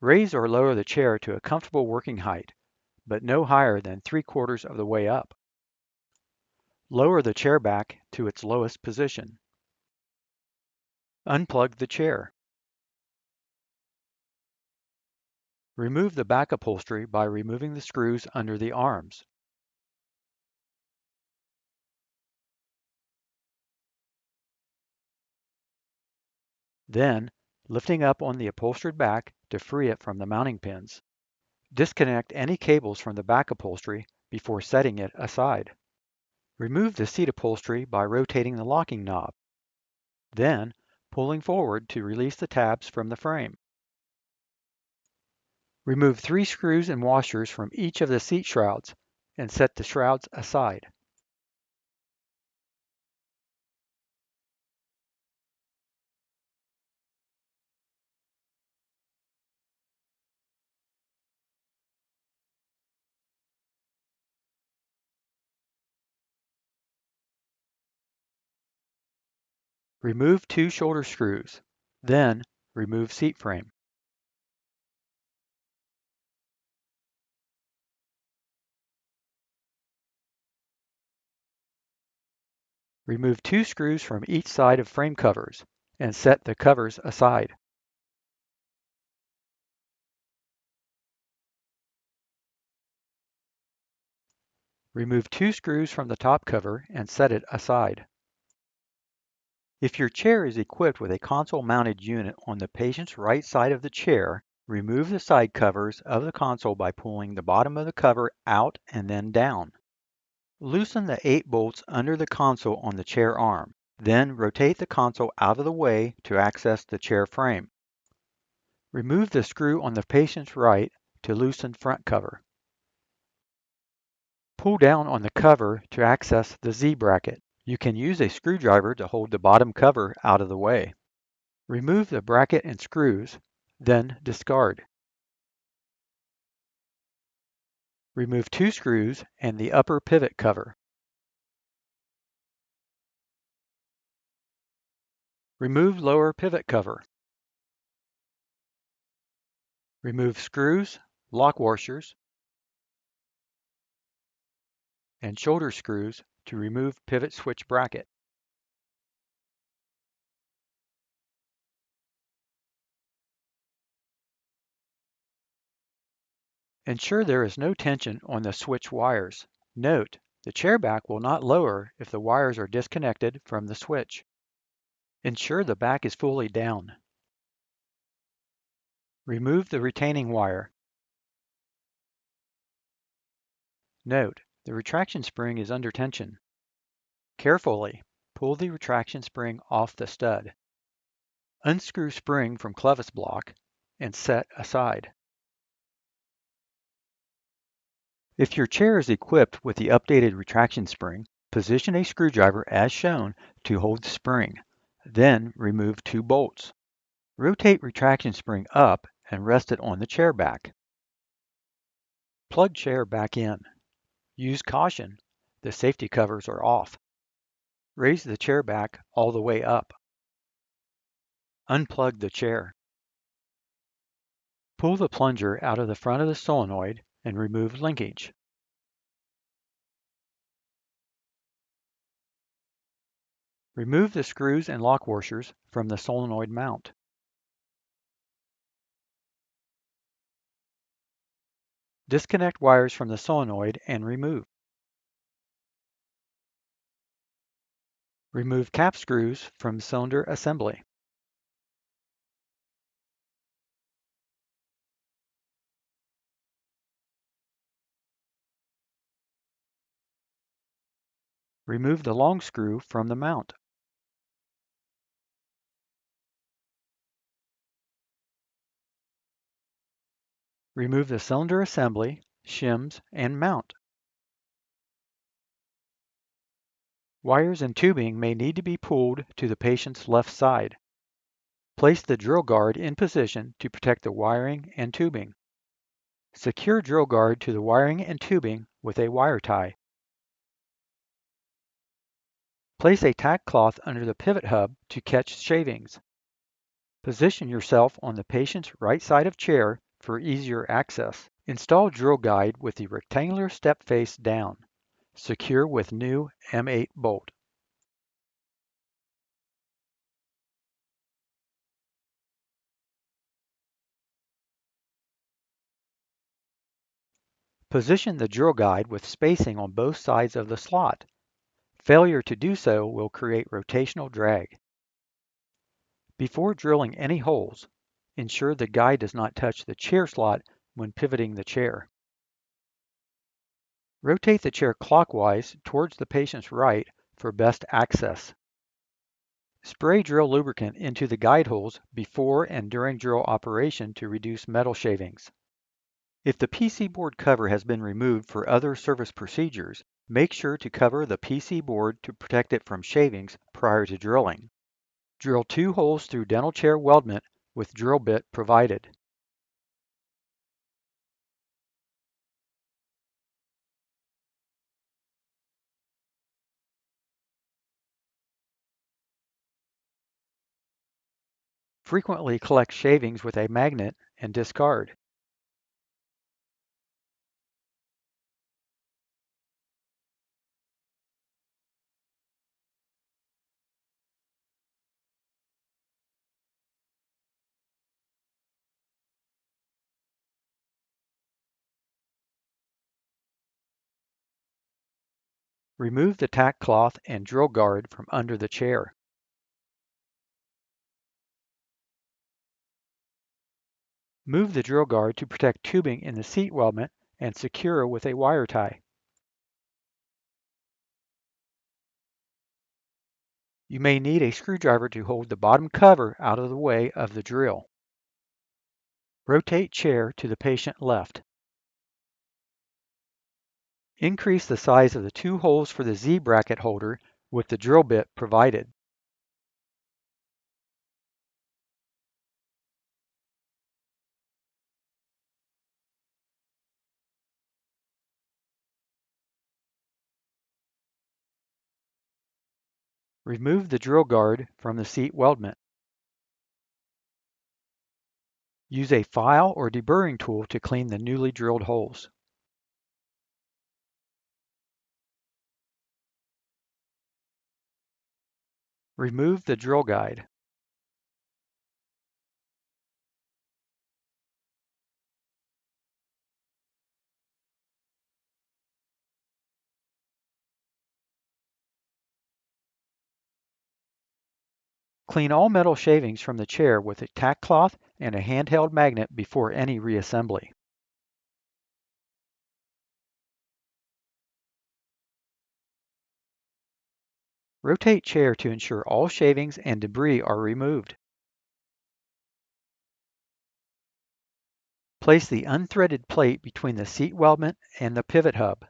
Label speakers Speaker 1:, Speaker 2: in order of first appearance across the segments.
Speaker 1: Raise or lower the chair to a comfortable working height, but no higher than 3/4 of the way up. Lower the chair back to its lowest position. Unplug the chair. Remove the back upholstery by removing the screws under the arms. Then, lifting up on the upholstered back to free it from the mounting pins. Disconnect any cables from the back upholstery before setting it aside. Remove the seat upholstery by rotating the locking knob. Then, pulling forward to release the tabs from the frame. Remove 3 screws and washers from each of the seat shrouds and set the shrouds aside. Remove 2 shoulder screws. Then, remove seat frame. Remove 2 screws from each side of frame covers and set the covers aside. Remove 2 screws from the top cover and set it aside. If your chair is equipped with a console-mounted unit on the patient's right side of the chair, remove the side covers of the console by pulling the bottom of the cover out and then down. Loosen the 8 bolts under the console on the chair arm. Then rotate the console out of the way to access the chair frame. Remove the screw on the patient's right to loosen front cover. Pull down on the cover to access the Z bracket. You can use a screwdriver to hold the bottom cover out of the way. Remove the bracket and screws, then discard. Remove 2 screws and the upper pivot cover. Remove lower pivot cover. Remove screws, lock washers, and shoulder screws to remove pivot switch bracket. Ensure there is no tension on the switch wires. Note, the chair back will not lower if the wires are disconnected from the switch. Ensure the back is fully down. Remove the retaining wire. Note, the retraction spring is under tension. Carefully pull the retraction spring off the stud. Unscrew spring from clevis block and set aside. If your chair is equipped with the updated retraction spring, position a screwdriver as shown to hold the spring. Then remove 2 bolts. Rotate retraction spring up and rest it on the chair back. Plug chair back in. Use caution, the safety covers are off. Raise the chair back all the way up. Unplug the chair. Pull the plunger out of the front of the solenoid and remove linkage. Remove the screws and lock washers from the solenoid mount. Disconnect wires from the solenoid and remove. Remove cap screws from cylinder assembly. Remove the long screw from the mount. Remove the cylinder assembly, shims, and mount. Wires and tubing may need to be pulled to the patient's left side. Place the drill guard in position to protect the wiring and tubing. Secure drill guard to the wiring and tubing with a wire tie. Place a tack cloth under the pivot hub to catch shavings. Position yourself on the patient's right side of chair for easier access. Install drill guide with the rectangular step face down. Secure with new M8 bolt. Position the drill guide with spacing on both sides of the slot. Failure to do so will create rotational drag. Before drilling any holes, ensure the guide does not touch the chair slot when pivoting the chair. Rotate the chair clockwise towards the patient's right for best access. Spray drill lubricant into the guide holes before and during drill operation to reduce metal shavings. If the PC board cover has been removed for other service procedures, make sure to cover the PC board to protect it from shavings prior to drilling. Drill 2 holes through dental chair weldment with drill bit provided. Frequently collect shavings with a magnet and discard. Remove the tack cloth and drill guard from under the chair. Move the drill guard to protect tubing in the seat weldment and secure with a wire tie. You may need a screwdriver to hold the bottom cover out of the way of the drill. Rotate chair to the patient left. Increase the size of the 2 holes for the Z-bracket holder with the drill bit provided. Remove the drill guard from the seat weldment. Use a file or deburring tool to clean the newly drilled holes. Remove the drill guide. Clean all metal shavings from the chair with a tack cloth and a handheld magnet before any reassembly. Rotate chair to ensure all shavings and debris are removed. Place the unthreaded plate between the seat weldment and the pivot hub.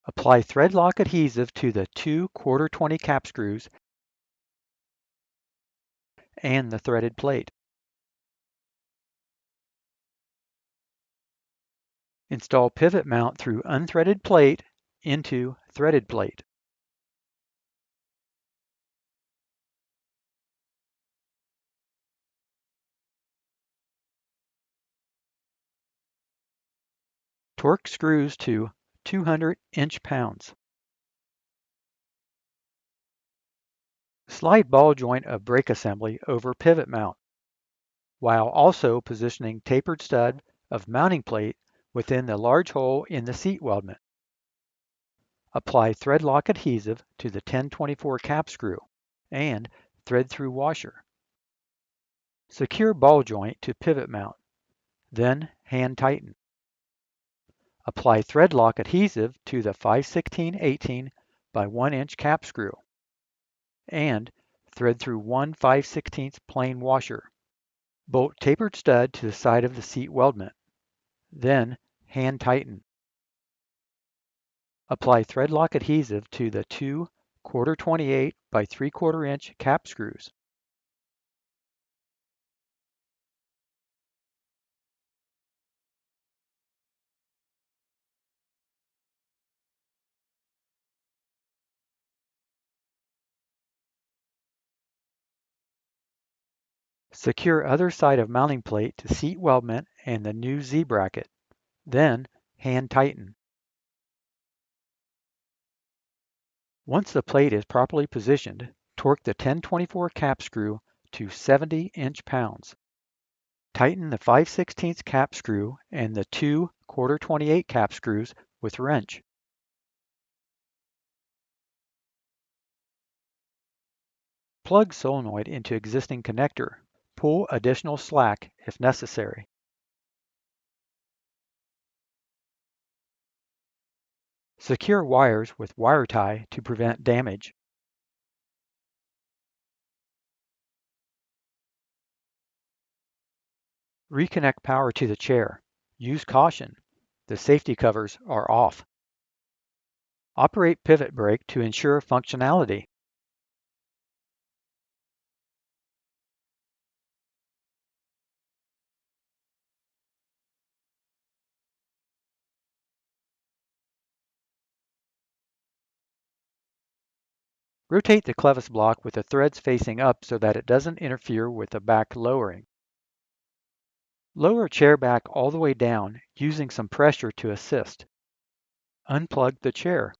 Speaker 1: Apply thread lock adhesive to the 2 1/4 20 cap screws and the threaded plate. Install pivot mount through unthreaded plate into threaded plate. Torque screws to 200 inch-pounds. Slide ball joint of brake assembly over pivot mount, while also positioning tapered stud of mounting plate within the large hole in the seat weldment. Apply thread lock adhesive to the 1024 cap screw and thread through washer. Secure ball joint to pivot mount, then hand tighten. Apply thread lock adhesive to the 5/16/18 by 1 inch cap screw and thread through 1 5/16 plain washer. Bolt tapered stud to the side of the seat weldment, then hand tighten. Apply thread lock adhesive to the 2 1/4 28 by 3/4 inch cap screws. Secure other side of mounting plate to seat weldment and the new Z-bracket. Then, hand tighten. Once the plate is properly positioned, torque the 1024 cap screw to 70 inch-pounds. Tighten the 5/16 cap screw and the two 1/4-28 cap screws with wrench. Plug solenoid into existing connector. Pull additional slack if necessary. Secure wires with wire tie to prevent damage. Reconnect power to the chair. Use caution. The safety covers are off. Operate pivot brake to ensure functionality. Rotate the clevis block with the threads facing up so that it doesn't interfere with the back lowering. Lower chair back all the way down using some pressure to assist. Unplug the chair.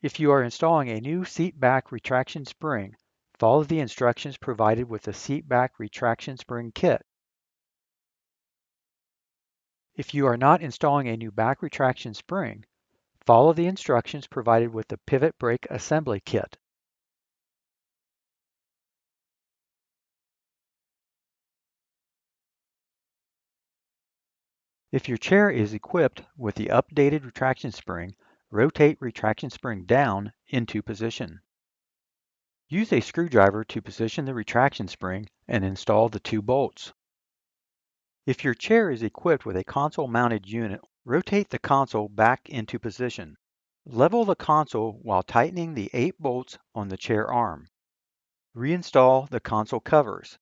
Speaker 1: If you are installing a new seat back retraction spring, follow the instructions provided with the seat back retraction spring kit. If you are not installing a new back retraction spring, follow the instructions provided with the pivot brake assembly kit. If your chair is equipped with the updated retraction spring, rotate retraction spring down into position. Use a screwdriver to position the retraction spring and install the two bolts. If your chair is equipped with a console-mounted unit, rotate the console back into position. Level the console while tightening the 8 bolts on the chair arm. Reinstall the console covers.